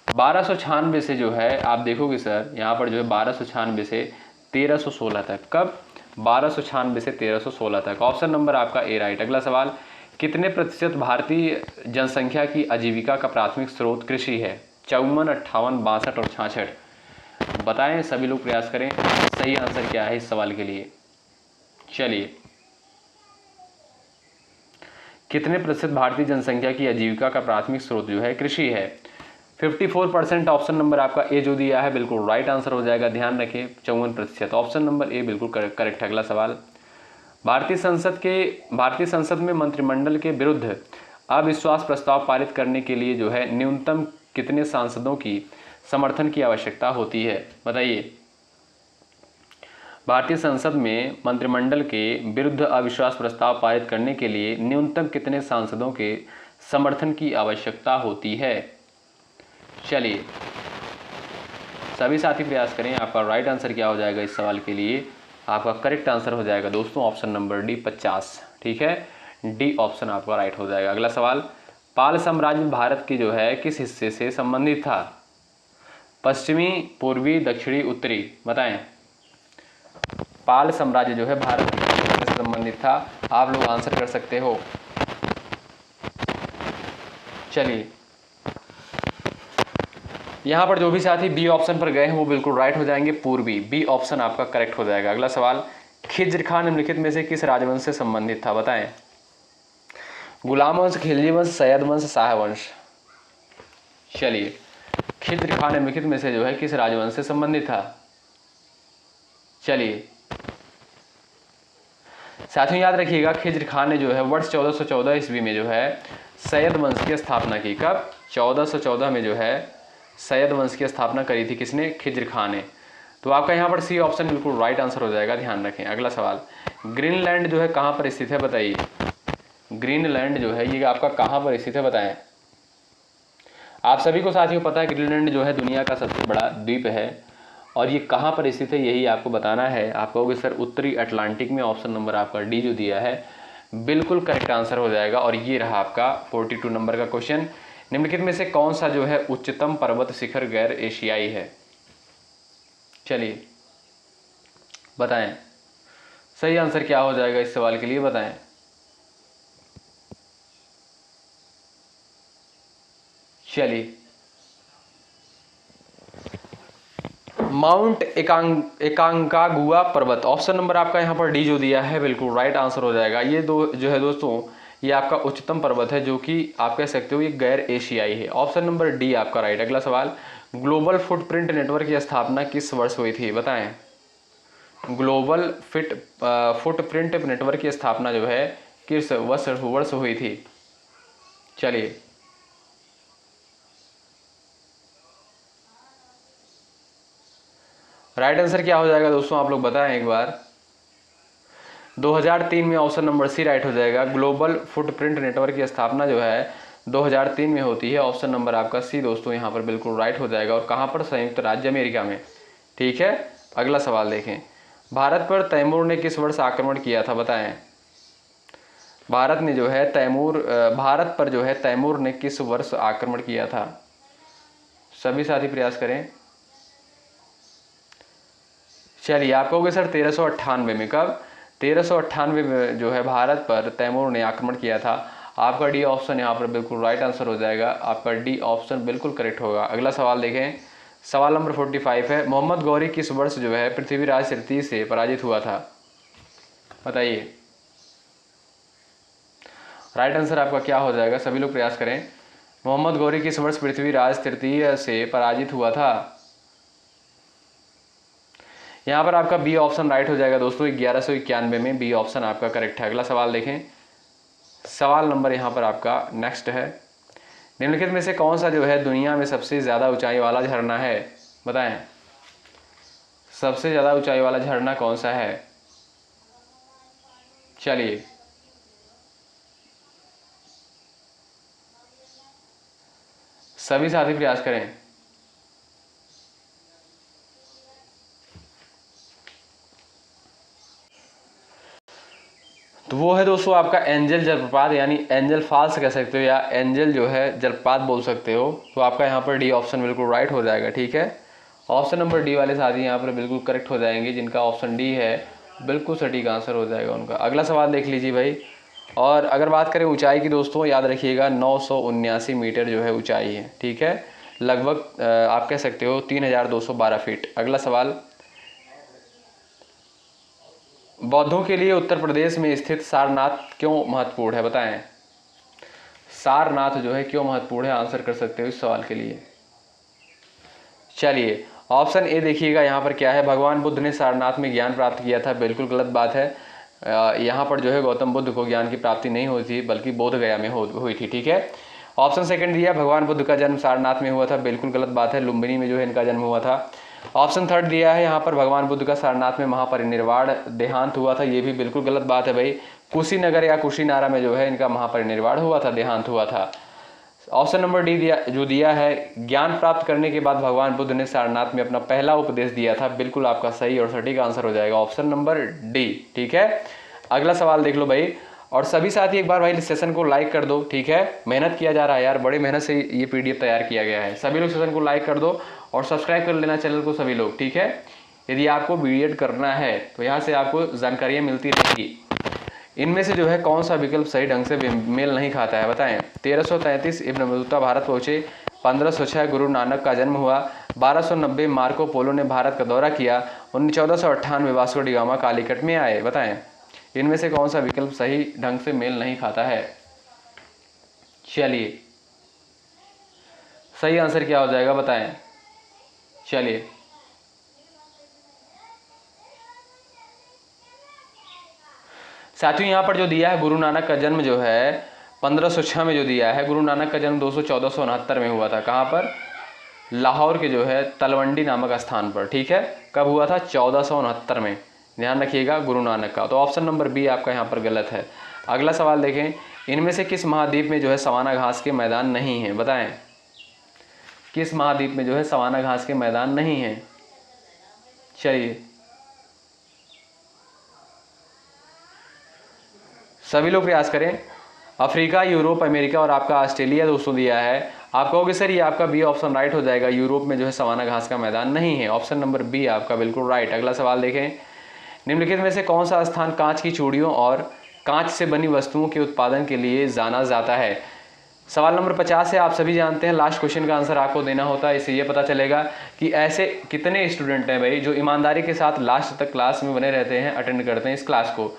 1296 से जो है आप देखोगे सर यहाँ पर जो है 1296 से 1316 तक। कब? 1296 से 1316 तक। ऑप्शन नंबर आपका ए राइट। अगला सवाल, कितने प्रतिशत भारतीय जनसंख्या की आजीविका का प्राथमिक स्रोत कृषि है? 54, 58, 62 और 66? बताएं, सभी लोग प्रयास करें, सही आंसर क्या है इस सवाल के लिए? चलिए, कितने प्रतिशत भारतीय जनसंख्या की आजीविका का प्राथमिक स्रोत जो है कृषि है? 54%। ऑप्शन नंबर आपका ए जो दिया है बिल्कुल राइट आंसर हो जाएगा। ध्यान रखें 54%। ऑप्शन नंबर ए बिल्कुल करेक्ट है। अगला सवाल, भारतीय संसद में मंत्रिमंडल के विरुद्ध अविश्वास प्रस्ताव पारित करने के लिए जो है न्यूनतम कितने सांसदों की समर्थन की आवश्यकता होती है? बताइए। भारतीय संसद में मंत्रिमंडल के विरुद्ध अविश्वास प्रस्ताव पारित करने के लिए न्यूनतम कितने सांसदों के समर्थन की आवश्यकता होती है? चलिए, सभी साथी प्रयास करें, आपका राइट आंसर क्या हो जाएगा इस सवाल के लिए? आपका करेक्ट आंसर हो जाएगा दोस्तों ऑप्शन नंबर डी 50। ठीक है, डी ऑप्शन आपका राइट हो जाएगा। अगला सवाल, पाल साम्राज्य भारत के जो है किस हिस्से से संबंधित था? पश्चिमी, पूर्वी, दक्षिणी, उत्तरी? बताएं। पाल साम्राज्य जो है भारत के से संबंधित था। आप लोग आंसर कर सकते हो। चलिए, यहाँ पर जो भी साथी बी ऑप्शन पर गए हैं वो बिल्कुल राइट हो जाएंगे, पूर्वी। बी ऑप्शन आपका करेक्ट हो जाएगा। अगला सवाल, खिज्र खान निम्नलिखित में से किस राजवंश से संबंधित था? बताएं। गुलाम वंश, खिलजी वंश, सैयद वंश, शाह वंश? चलिए, खिज्र खान निम्नलिखित में से जो है किस राजवंश से संबंधित था? चलिए, साथियों याद रखिएगा, खिज्र खान ने जो है वर्ष 1414 ईस्वी में जो है सैयद वंश की स्थापना की। कब? 1414 में जो है सैयद वंश की स्थापना करी थी किसने? खिज्र खान ने। तो आपका यहाँ पर सी ऑप्शन बिल्कुल राइट आंसर हो जाएगा, ध्यान रखें। अगला सवाल, ग्रीनलैंड जो है कहाँ पर स्थित है बताइए। ग्रीनलैंड जो है ये आपका कहाँ पर स्थित है बताएं। आप सभी को साथियों पता है ग्रीनलैंड जो है दुनिया का सबसे बड़ा द्वीप है और ये कहाँ पर स्थित है यही आपको बताना है। आप कहोगे सर उत्तरी अटलांटिक में, ऑप्शन नंबर आपका डी जो दिया है बिल्कुल करेक्ट आंसर हो जाएगा। और ये रहा आपका 42 नंबर का क्वेश्चन। निम्नलिखित में से कौन सा जो है उच्चतम पर्वत शिखर गैर एशियाई है? चलिए बताएं सही आंसर क्या हो जाएगा इस सवाल के लिए, बताएं। चलिए माउंट एकांकागुआ पर्वत, ऑप्शन नंबर आपका यहाँ पर डी जो दिया है बिल्कुल राइट आंसर हो जाएगा। ये दो जो है दोस्तों ये आपका उच्चतम पर्वत है जो कि आप कह सकते हो ये गैर एशियाई है। ऑप्शन नंबर डी आपका राइट। अगला सवाल, ग्लोबल फुटप्रिंट नेटवर्क की स्थापना किस वर्ष हुई थी बताएं। ग्लोबल फुटप्रिंट नेटवर्क की स्थापना जो है किस वर्ष हुई थी? चलिए राइट आंसर क्या हो जाएगा दोस्तों, आप लोग बताएं एक बार। 2003 में, ऑप्शन नंबर सी राइट हो जाएगा। ग्लोबल फुटप्रिंट नेटवर्क की स्थापना जो है 2003 में होती है। ऑप्शन नंबर आपका सी दोस्तों यहाँ पर बिल्कुल राइट हो जाएगा। और कहाँ पर? संयुक्त राज्य अमेरिका में। ठीक है, अगला सवाल देखें, भारत पर तैमूर ने किस वर्ष आक्रमण किया था बताएं। भारत ने जो है भारत पर जो है तैमूर ने किस वर्ष आक्रमण किया था? सभी साथी प्रयास करें। चलिए आप कहोगे सर 1398 में। कब? 1398 में जो है भारत पर तैमूर ने आक्रमण किया था। आपका डी ऑप्शन यहाँ पर बिल्कुल राइट आंसर हो जाएगा। आपका डी ऑप्शन बिल्कुल करेक्ट होगा। अगला सवाल देखें, सवाल नंबर 45 है, मोहम्मद गौरी किस वर्ष जो है पृथ्वीराज तृतीय से पराजित हुआ था बताइए। राइट आंसर आपका क्या हो जाएगा, सभी लोग प्रयास करें। मोहम्मद गौरी किस वर्ष पृथ्वीराज तृतीय से पराजित हुआ था? यहाँ पर आपका बी ऑप्शन राइट हो जाएगा दोस्तों, 1191 में बी ऑप्शन आपका करेक्ट है। अगला सवाल देखें, सवाल नंबर यहाँ पर आपका नेक्स्ट है, निम्नलिखित में से कौन सा जो है दुनिया में सबसे ज़्यादा ऊंचाई वाला झरना है बताएं। सबसे ज़्यादा ऊंचाई वाला झरना कौन सा है? चलिए सभी साथी प्रयास करें। तो वो है दोस्तों आपका एंजल जलप्रपात, यानी एंजल फॉल्स कह सकते हो या एंजल जो है जलप्रपात बोल सकते हो। तो आपका यहाँ पर डी ऑप्शन बिल्कुल राइट हो जाएगा। ठीक है, ऑप्शन नंबर डी वाले साथी यहाँ पर बिल्कुल करेक्ट हो जाएंगे, जिनका ऑप्शन डी है बिल्कुल सटीक आंसर हो जाएगा उनका। अगला सवाल देख लीजिए भाई। और अगर बात करें ऊंचाई की दोस्तों, याद रखिएगा 979 मीटर जो है ऊंचाई है। ठीक है, लगभग आप कह सकते हो 3212 फीट। अगला सवाल, बौद्धों के लिए उत्तर प्रदेश में स्थित सारनाथ क्यों महत्वपूर्ण है बताएं। सारनाथ जो है क्यों महत्वपूर्ण है, आंसर कर सकते हो इस सवाल के लिए। चलिए ऑप्शन ए देखिएगा यहाँ पर क्या है, भगवान बुद्ध ने सारनाथ में ज्ञान प्राप्त किया था। बिल्कुल गलत बात है। यहाँ पर जो है गौतम बुद्ध को ज्ञान की प्राप्ति नहीं हुई थी, बल्कि बोध गया में हुई थी। ठीक है, ऑप्शन सेकंड दिया, भगवान बुद्ध का जन्म सारनाथ में हुआ था। बिल्कुल गलत बात है, लुम्बिनी में जो है इनका जन्म हुआ था। ऑप्शन थर्ड दिया है यहाँ पर, भगवान बुद्ध का सारनाथ में महापरिनिर्वाण देहांत हुआ था। ये भी बिल्कुल गलत बात है भाई, कुशीनगर या कुशीनारा में जो है इनका महापरिनिर्वाण हुआ था, देहांत हुआ था। ऑप्शन नंबर डी दिया है, ज्ञान प्राप्त करने के बाद भगवान बुद्ध ने सारनाथ में अपना पहला उपदेश दिया था। बिल्कुल आपका सही और सटीक आंसर हो जाएगा ऑप्शन नंबर डी। ठीक है, अगला सवाल देख लो भाई। और सभी साथी एक बार भाई सेशन को लाइक कर दो। ठीक है, मेहनत किया जा रहा है यार, बड़ी मेहनत से ये पीडीएफ तैयार किया गया है। सभी लोग सेशन को लाइक कर दो और सब्सक्राइब कर लेना चैनल को सभी लोग। ठीक है, यदि आपको बीएड करना है तो यहाँ से आपको जानकारियाँ मिलती रहेंगी। इनमें से जो है कौन सा विकल्प सही ढंग से मेल नहीं खाता है बताएं। 1333 इब्न बतूता भारत पहुंचे, 1506 गुरु नानक का जन्म हुआ, 1290 मार्को पोलो ने भारत का दौरा किया, 1498 वास्को डी गामा कालीकट में आए बताएं। इनमें से कौन सा विकल्प सही ढंग से मेल नहीं खाता है? चलिए सही आंसर क्या हो जाएगा बताएं। चलिए साथियों यहाँ पर जो दिया है गुरु नानक का जन्म जो है 1506 में जो दिया है, गुरु नानक का जन्म 1469 में हुआ था। कहाँ पर? लाहौर के जो है तलवंडी नामक स्थान पर। ठीक है, कब हुआ था? 1469 में। ध्यान रखिएगा गुरु नानक का। तो ऑप्शन नंबर बी आपका यहाँ पर गलत है। अगला सवाल देखें, इनमें से किस महाद्वीप में जो है सवाना घास के मैदान नहीं है? बताएं, किस महाद्वीप में जो है सवाना घास के मैदान नहीं है? चलिए सभी लोग प्रयास करें। अफ्रीका, यूरोप, अमेरिका और आपका ऑस्ट्रेलिया दोस्तों दिया है। आप कहोगे सर ये आपका बी ऑप्शन राइट हो जाएगा, यूरोप में जो है सवाना घास का मैदान नहीं है। ऑप्शन नंबर बी आपका बिल्कुल राइट। अगला सवाल देखें, निम्नलिखित में से कौन सा स्थान कांच की चूड़ियों और कांच से बनी वस्तुओं के उत्पादन के लिए जाना जाता है? सवाल नंबर 50 है। आप सभी जानते हैं लास्ट क्वेश्चन का आंसर आपको देना होता है, इससे ये पता चलेगा कि ऐसे कितने स्टूडेंट हैं भाई जो ईमानदारी के साथ लास्ट तक क्लास में बने रहते हैं, अटेंड करते हैं इस क्लास को।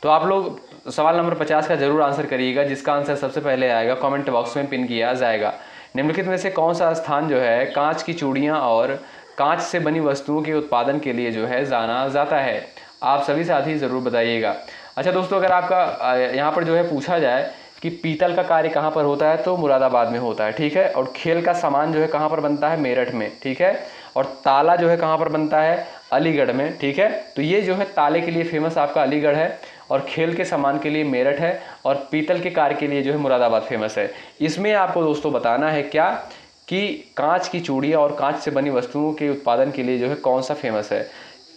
तो आप लोग सवाल नंबर 50 का जरूर आंसर करिएगा, जिसका आंसर सबसे पहले आएगा कमेंट बॉक्स में पिन किया जाएगा। निम्नलिखित में से कौन सा स्थान जो है कांच की चूड़ियाँ और कांच से बनी वस्तुओं के उत्पादन के लिए जो है जाना जाता है? आप सभी साथी ज़रूर बताइएगा। अच्छा दोस्तों, अगर आपका यहाँ पर जो है पूछा जाए कि पीतल का कार्य कहाँ पर होता है, तो मुरादाबाद में होता है। ठीक है, और खेल का सामान जो है कहाँ पर बनता है? मेरठ में। ठीक है, और ताला जो है कहाँ पर बनता है? अलीगढ़ में। ठीक है, तो ये जो है ताले के लिए फेमस आपका अलीगढ़ है, और खेल के सामान के लिए मेरठ है, और पीतल के कार्य के लिए जो है मुरादाबाद फेमस है। इसमें आपको दोस्तों बताना है क्या कि कांच की चूड़ियाँ और कांच से बनी वस्तुओं के उत्पादन के लिए जो है कौन सा फेमस है।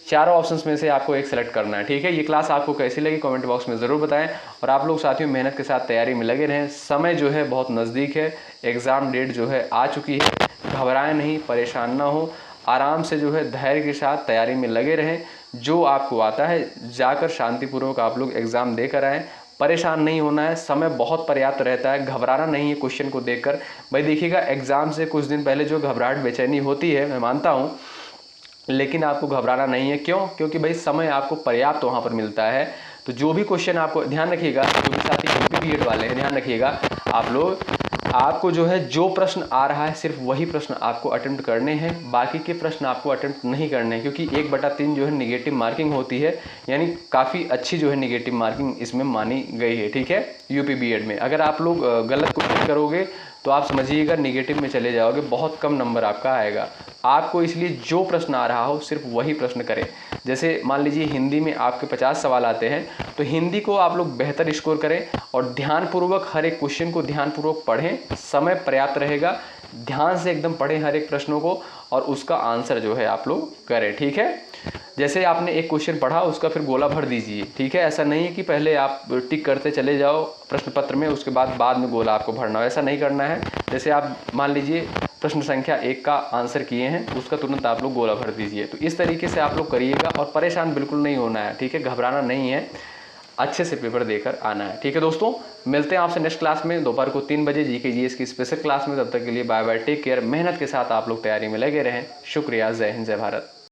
चारों ऑप्शंस में से आपको एक सेलेक्ट करना है। ठीक है, ये क्लास आपको कैसी लगी कमेंट बॉक्स में ज़रूर बताएं, और आप लोग साथियों मेहनत के साथ तैयारी में लगे रहें। समय जो है बहुत नज़दीक है, एग्ज़ाम डेट जो है आ चुकी है। घबराएं नहीं, परेशान ना हो, आराम से जो है धैर्य के साथ तैयारी में लगे रहें। जो आपको आता है जाकर शांतिपूर्वक आप लोग एग्ज़ाम देकर आएँ। परेशान नहीं होना है, समय बहुत पर्याप्त रहता है, घबराना नहीं है क्वेश्चन को देखकर। भाई देखिएगा, एग्ज़ाम से कुछ दिन पहले जो घबराहट बेचैनी होती है मैं मानता हूँ, लेकिन आपको घबराना नहीं है। क्यों? क्योंकि भाई समय आपको पर्याप्त वहाँ पर मिलता है। तो जो भी क्वेश्चन आपको ध्यान रखिएगा, जो भी साथी यूपी बीएड वाले हैं ध्यान रखिएगा, आप लोग आपको जो है जो प्रश्न आ रहा है सिर्फ वही प्रश्न आपको अटेम्प्ट करने हैं, बाकी के प्रश्न आपको अटेम्प्ट नहीं करने हैं, क्योंकि 1/3 जो है निगेटिव मार्किंग होती है, यानी काफ़ी अच्छी जो है निगेटिव मार्किंग इसमें मानी गई है। ठीक है, यूपी बीएड में अगर आप लोग गलत क्वेश्चन करोगे तो आप समझिएगा निगेटिव में चले जाओगे, बहुत कम नंबर आपका आएगा। आपको इसलिए जो प्रश्न आ रहा हो सिर्फ वही प्रश्न करें। जैसे मान लीजिए हिंदी में आपके 50 सवाल आते हैं, तो हिंदी को आप लोग बेहतर स्कोर करें और ध्यानपूर्वक हर एक क्वेश्चन को ध्यानपूर्वक पढ़ें। समय पर्याप्त रहेगा, ध्यान से एकदम पढ़ें हर एक प्रश्नों को, और उसका आंसर जो है आप लोग करें। ठीक है, जैसे आपने एक क्वेश्चन पढ़ा उसका फिर गोला भर दीजिए। ठीक है, ऐसा नहीं है कि पहले आप टिक करते चले जाओ प्रश्न पत्र में, उसके बाद में गोला आपको भरना हो, ऐसा नहीं करना है। जैसे आप मान लीजिए प्रश्न संख्या 1 का आंसर किए हैं, उसका तुरंत आप लोग गोला भर दीजिए। तो इस तरीके से आप लोग करिएगा, और परेशान बिल्कुल नहीं होना है। ठीक है, घबराना नहीं है, अच्छे से पेपर देकर आना है। ठीक है दोस्तों, मिलते हैं आपसे नेक्स्ट क्लास में दोपहर को 3 बजे जीके जीएस की स्पेशल क्लास में। तब तक के लिए बाय बाय, टेक केयर। मेहनत के साथ आप लोग तैयारी में लगे रहें। शुक्रिया, जय हिंद, जय भारत।